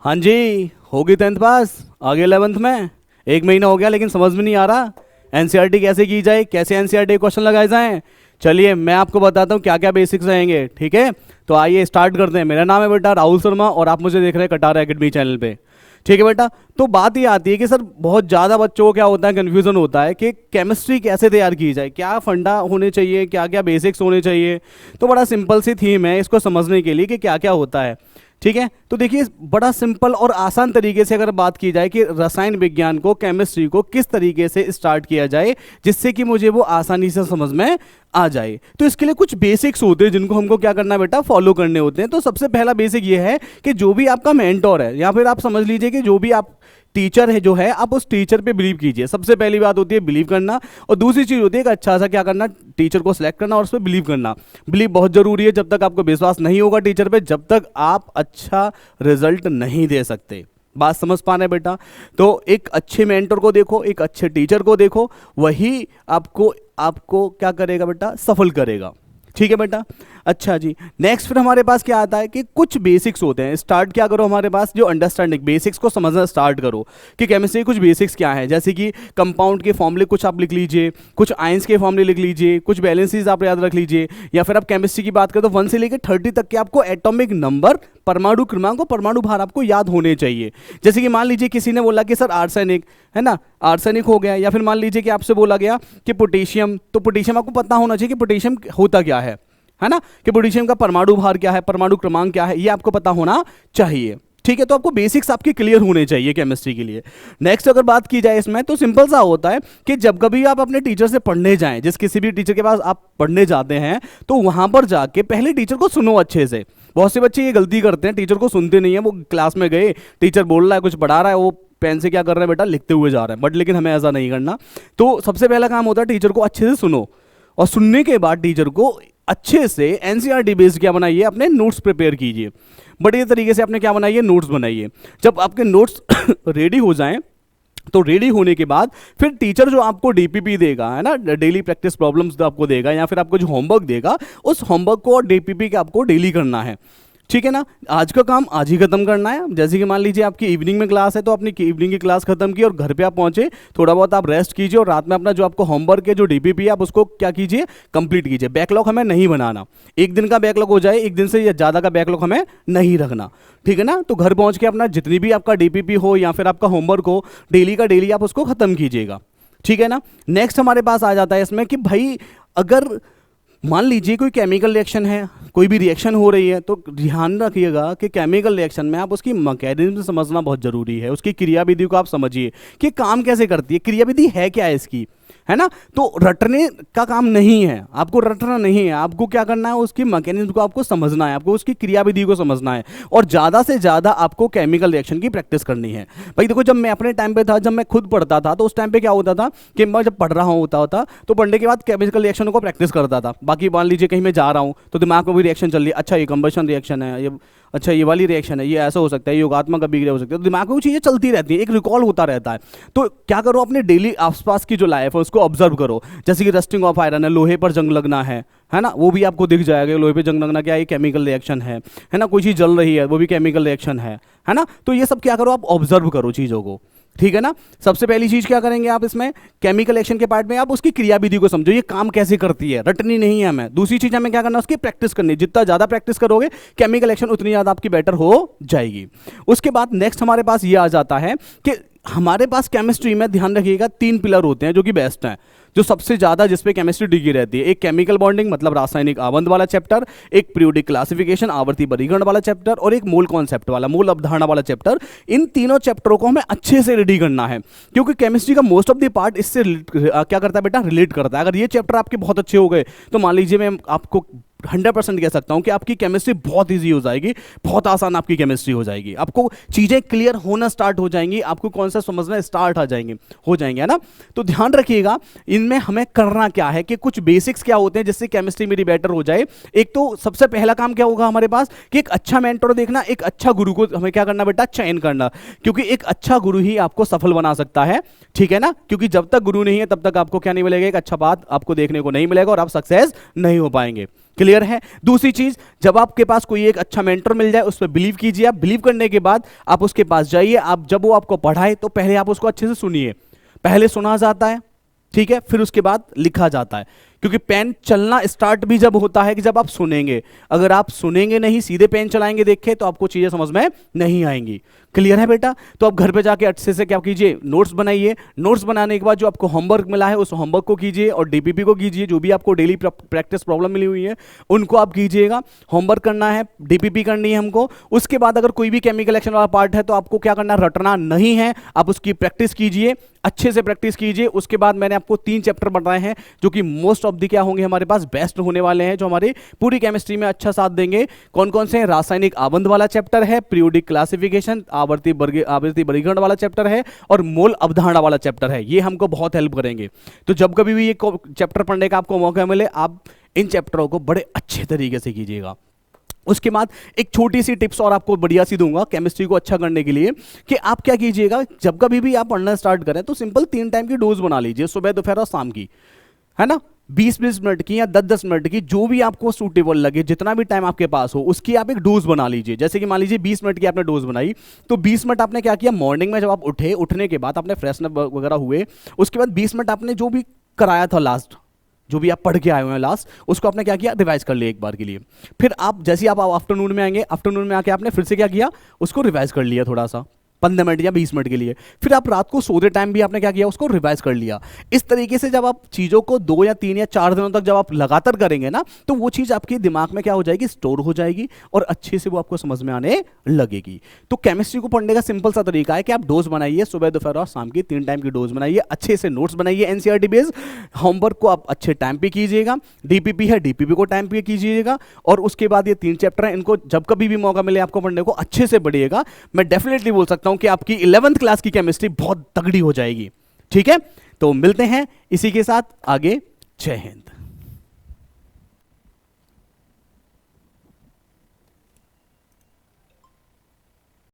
हाँ जी, होगी 10th पास, आगे 11th में। 1 महीना हो गया लेकिन समझ में नहीं आ रहा एनसीईआरटी कैसे की जाए, कैसे एनसीईआरटी क्वेश्चन लगाए जाएं। चलिए मैं आपको बताता हूँ क्या क्या बेसिक्स रहेंगे, ठीक है। तो आइए स्टार्ट करते हैं। मेरा नाम है बेटा राहुल शर्मा और आप मुझे देख रहे हैं कटारा एकेडमी चैनल पे, ठीक है बेटा। तो बात ये आती है कि सर बहुत ज़्यादा बच्चों को क्या होता है, कन्फ्यूजन होता है कि केमिस्ट्री कैसे तैयार की जाए, क्या फंडा होने चाहिए, क्या क्या बेसिक्स होने चाहिए। तो बड़ा सिंपल सी थीम है इसको समझने के लिए कि क्या क्या होता है, ठीक है। तो देखिए बड़ा सिंपल और आसान तरीके से अगर बात की जाए कि रसायन विज्ञान को, केमिस्ट्री को किस तरीके से स्टार्ट किया जाए जिससे कि मुझे वो आसानी से समझ में आ जाए, तो इसके लिए कुछ बेसिक्स होते हैं जिनको हमको क्या करना है बेटा, फॉलो करने होते हैं। तो सबसे पहला बेसिक ये है कि जो भी आपका मेंटोर है या फिर आप समझ लीजिए कि जो भी आप टीचर है जो है, आप उस टीचर पे बिलीव कीजिए। सबसे पहली बात होती है बिलीव करना, और दूसरी चीज़ होती है कि अच्छा सा क्या करना, टीचर को सिलेक्ट करना और उस पर बिलीव करना। बिलीव बहुत जरूरी है। जब तक आपको विश्वास नहीं होगा टीचर पे, जब तक आप अच्छा रिजल्ट नहीं दे सकते। बात समझ पा रहे हैं बेटा। तो एक अच्छे मेंटर को देखो, एक अच्छे टीचर को देखो, वही आपको आपको क्या करेगा बेटा, सफल करेगा, ठीक है बेटा। अच्छा जी, नेक्स्ट फिर हमारे पास क्या आता है कि कुछ बेसिक्स होते हैं। स्टार्ट क्या करो हमारे पास, जो अंडरस्टैंडिंग बेसिक्स को समझना स्टार्ट करो कि केमिस्ट्री कुछ बेसिक्स क्या है। जैसे कि कंपाउंड के फॉर्मूले कुछ आप लिख लीजिए, कुछ आयंस के फॉर्मूले लिख लीजिए, कुछ बैलेंसेस आप याद रख लीजिए। या फिर आप केमिस्ट्री की बात करें तो 1 से लेकर 30 तक के आपको एटॉमिक नंबर, परमाणु क्रमांक और परमाणु भार आपको याद होने चाहिए। जैसे कि मान लीजिए किसी ने बोला कि सर आर्सेनिक है ना, आर्सेनिक हो गया। या फिर मान लीजिए कि आपसे बोला गया कि पोटेशियम, तो पोटेशियम आपको पता होना चाहिए कि पोटेशियम होता क्या है ना, कि पोटेशियम का परमाणु भार क्या है, परमाणु क्रमांक क्या है, ये आपको पता होना चाहिए, ठीक है। तो आपको बेसिक्स आपके क्लियर होने चाहिए केमिस्ट्री के लिए। नेक्स्ट अगर बात की जाए इसमें, तो सिंपल सा होता है कि जब कभी आप अपने टीचर से पढ़ने जाएं, जिस किसी भी टीचर के पास आप पढ़ने जाते हैं, तो वहां पर जाके पहले टीचर को सुनो अच्छे से। बहुत से बच्चे ये गलती करते हैं, टीचर को सुनते नहीं है। वो क्लास में गए, टीचर बोल रहा है, कुछ पढ़ा रहा है, वो पेन से क्या कर रहे हैं बेटा, लिखते हुए जा रहे हैं। बट लेकिन हमें ऐसा नहीं करना। तो सबसे पहला काम होता है टीचर को अच्छे से सुनो, और सुनने के बाद टीचर को अच्छे से एनसीईआरटी बेस्ड क्या बनाइए, अपने नोट्स प्रिपेयर कीजिए। बढ़िया तरीके से अपने क्या बनाइए, नोट्स बनाइए। जब आपके नोट्स रेडी हो जाएं, तो रेडी होने के बाद फिर टीचर जो आपको डीपीपी देगा, है ना, डेली प्रैक्टिस प्रॉब्लम्स आपको देगा, या फिर आपको जो होमवर्क देगा, उस होमवर्क को और डीपीपी के आपको डेली करना है, ठीक है ना। आज का काम आज ही खत्म करना है। जैसे कि मान लीजिए आपकी इवनिंग में क्लास है, तो अपनी इवनिंग की क्लास खत्म की और घर पे आप पहुंचे, थोड़ा बहुत आप रेस्ट कीजिए और रात में अपना जो आपको होमवर्क है, जो डीपीपी है, आप उसको क्या कीजिए, कंप्लीट कीजिए। बैकलॉग हमें नहीं बनाना, एक दिन का बैकलॉग हो जाए, एक दिन से या ज़्यादा का बैकलॉग हमें नहीं रखना, ठीक है ना। तो घर पहुँच के अपना जितनी भी आपका डीपीपी हो या फिर आपका होमवर्क हो, डेली का डेली आप उसको खत्म कीजिएगा, ठीक है ना। नेक्स्ट हमारे पास आ जाता है इसमें कि भाई अगर मान लीजिए कोई केमिकल रिएक्शन है, कोई भी रिएक्शन हो रही है, तो ध्यान रखिएगा कि केमिकल रिएक्शन में आप उसकी मैकेनिज्म समझना बहुत जरूरी है। उसकी क्रियाविधि को आप समझिए कि काम कैसे करती है, क्रियाविधि है क्या है इसकी, है ना। तो रटने का काम नहीं है, आपको रटना नहीं है, आपको क्या करना है, उसकी मैकेनिज्म को आपको समझना है, आपको उसकी क्रियाविधि को समझना है, और ज़्यादा से ज़्यादा आपको केमिकल रिएक्शन की प्रैक्टिस करनी है। भाई देखो, जब मैं अपने टाइम पे था, जब मैं खुद पढ़ता था, तो उस टाइम पे क्या होता था कि मैं जब पढ़ रहा होता तो पढ़ने के बाद केमिकल रिएक्शन को प्रैक्टिस करता था। बाकी मान लीजिए कहीं मैं जा रहा हूँ तो दिमाग में भी रिएक्शन चल रही है, अच्छा ये कंबशन रिएक्शन है, ये अच्छा ये वाली रिएक्शन है, ये ऐसा हो सकता है, योगात्मक अभिक्रिया हो सकती है, तो दिमाग में वो चीज़ें चलती रहती हैं, एक रिकॉल होता रहता है। तो क्या करो, अपने डेली आसपास की जो लाइफ है उसको ऑब्जर्व करो। जैसे कि रस्टिंग ऑफ आयरन है, लोहे पर जंग लगना है ना, वो भी आपको दिख जाएगा। लोहे पर जंग लगना क्या है, केमिकल रिएक्शन है ना। कोई चीज़ जल रही है, वो भी केमिकल रिएक्शन है ना। तो ये सब क्या करो, आप ऑब्जर्व करो चीज़ों को, ठीक है ना। सबसे पहली चीज क्या करेंगे आप इसमें, केमिकल एक्शन के पार्ट में आप उसकी क्रियाविधि को समझो, ये काम कैसे करती है, रटनी नहीं है हमें। दूसरी चीज हमें क्या करना, उसकी प्रैक्टिस करनी। जितना ज्यादा प्रैक्टिस करोगे केमिकल एक्शन, उतनी ज्यादा आपकी बेटर हो जाएगी। उसके बाद नेक्स्ट हमारे पास ये आ जाता है कि हमारे पास केमिस्ट्री में ध्यान रखिएगा 3 पिलर होते हैं जो कि बेस्ट हैं, जो सबसे ज्यादा जिस पे केमिस्ट्री टिकी रहती है। एक केमिकल बॉन्डिंग मतलब रासायनिक आबंध वाला चैप्टर, एक पीरियोडिक क्लासिफिकेशन आवर्ती वर्गीकरण वाला चैप्टर, और एक मूल कॉन्सेप्ट वाला, मूल अवधारणा वाला चैप्टर। इन तीनों चैप्टरों को हमें अच्छे से रेडी करना है, क्योंकि केमिस्ट्री का मोस्ट ऑफ द पार्ट इससे क्या करता है बेटा, रिलेट करता है। अगर ये चैप्टर आपके बहुत अच्छे हो गए, तो मान लीजिए मैं आपको 100% कह सकता हूं कि आपकी केमिस्ट्री बहुत इजी हो जाएगी, बहुत आसान आपकी केमिस्ट्री हो जाएगी। आपको चीजें क्लियर होना स्टार्ट हो जाएंगी, आपको कॉन्सेप्ट समझना स्टार्ट हो जाएंगे, है ना। तो ध्यान रखिएगा, इनमें हमें करना क्या है कि कुछ बेसिक्स क्या होते हैं जिससे केमिस्ट्री मेरी बेटर हो जाए। एक तो सबसे पहला काम क्या होगा हमारे पास कि एक अच्छा मेंटर देखना, एक अच्छा गुरु को हमें क्या करना बेटा, चयन करना, क्योंकि एक अच्छा गुरु ही आपको सफल बना सकता है, ठीक है ना। क्योंकि जब तक गुरु नहीं है तब तक आपको क्या नहीं मिलेगा, एक अच्छा बात आपको देखने को नहीं मिलेगा और आप सक्सेस नहीं हो पाएंगे, क्लियर है। दूसरी चीज, जब आपके पास कोई एक अच्छा मेंटर मिल जाए उस पर बिलीव कीजिए। आप बिलीव करने के बाद आप उसके पास जाइए, आप जब वो आपको पढ़ाए तो पहले आप उसको अच्छे से सुनिए। पहले सुना जाता है, ठीक है, फिर उसके बाद लिखा जाता है। क्योंकि पेन चलना स्टार्ट भी जब होता है कि जब आप सुनेंगे। अगर आप सुनेंगे नहीं, सीधे पेन चलाएंगे देखे, तो आपको चीजें समझ में नहीं आएंगी। क्लियर है बेटा? तो आप घर पे जाके अच्छे से क्या कीजिए, नोट्स बनाइए। नोट्स बनाने के बाद जो आपको होमवर्क मिला है उस होमवर्क को कीजिए और डीपीपी को कीजिए। जो भी आपको डेली प्रैक्टिस प्रॉब्लम मिली हुई है उनको आप कीजिएगा। होमवर्क करना है, डीपीपी करनी है हमको। उसके बाद अगर कोई भी केमिकल एक्शन वाला पार्ट है तो आपको क्या करना, रटना नहीं है, आप उसकी प्रैक्टिस कीजिए, अच्छे से प्रैक्टिस कीजिए। उसके बाद मैंने आपको 3 चैप्टर बताए हैं जो कि मोस्ट ऑफ द क्या होंगे, हमारे पास बेस्ट होने वाले हैं, जो हमारी पूरी केमिस्ट्री में अच्छा साथ देंगे। कौन कौन से हैं? रासायनिक आबंध वाला चैप्टर है, पीरियोडिक क्लासिफिकेशन, आवर्ती वर्गीकरण वाला चैप्टर है और मोल अवधारणा वाला चैप्टर है। ये हमको बहुत हेल्प करेंगे। तो जब कभी भी ये चैप्टर पढ़ने का आपको मौका मिले, आप इन चैप्टरों को बड़े अच्छे तरीके से कीजिएगा। उसके बाद एक छोटी सी टिप्स और आपको बढ़िया सी दूंगा केमिस्ट्री को अच्छा करने के लिए, कि आप क्या कीजिएगा, जब कभी भी आप पढ़ना स्टार्ट करें तो सिंपल 3 टाइम की डोज बना लीजिए, सुबह दोपहर और शाम की, है ना। 20-20 मिनट की या 10-10 मिनट की, जो भी आपको सूटेबल लगे, जितना भी टाइम आपके पास हो उसकी आप एक डोज बना लीजिए। जैसे कि मान लीजिए 20 मिनट की आपने डोज बनाई, तो 20 मिनट आपने क्या किया, मॉर्निंग में जब आप उठे, उठने के बाद आपने फ्रेशनअप वगैरह हुए, उसके बाद 20 मिनट आपने जो भी कराया था लास्ट, जो भी आप पढ़ के आए हुए हैं लास्ट, उसको आपने क्या किया, रिवाइज कर लिया एक बार के लिए। फिर आप जैसे आप आफ्टरनून में आएंगे, आफ्टरनून में आके आपने फिर से क्या किया, उसको रिवाइज कर लिया थोड़ा सा 15 मिनट या 20 मिनट के लिए। फिर आप रात को सोते टाइम भी आपने क्या किया, उसको रिवाइज कर लिया। इस तरीके से जब आप चीज़ों को 2 या 3 या 4 दिनों तक जब आप लगातार करेंगे ना, तो वो चीज़ आपके दिमाग में क्या हो जाएगी, स्टोर हो जाएगी और अच्छे से वो आपको समझ में आने लगेगी। तो केमिस्ट्री को पढ़ने का सिंपल सा तरीका है कि आप डोज बनाइए, सुबह दोपहर और शाम की 3 टाइम की डोज बनाइए, अच्छे से नोट्स बनाइए एनसीईआरटी बेस्ड। होमवर्क को आप अच्छे टाइम पे कीजिएगा, डीपीपी है डीपीपी को टाइम पे कीजिएगा। और उसके बाद ये 3 चैप्टर हैं, इनको जब कभी भी मौका मिले आपको पढ़ने को, अच्छे से पढ़िएगा। मैं डेफिनेटली बोल सकता हूं कि आपकी 11th क्लास की केमिस्ट्री बहुत तगड़ी हो जाएगी। ठीक है, तो मिलते हैं इसी के साथ आगे। जय हिंद।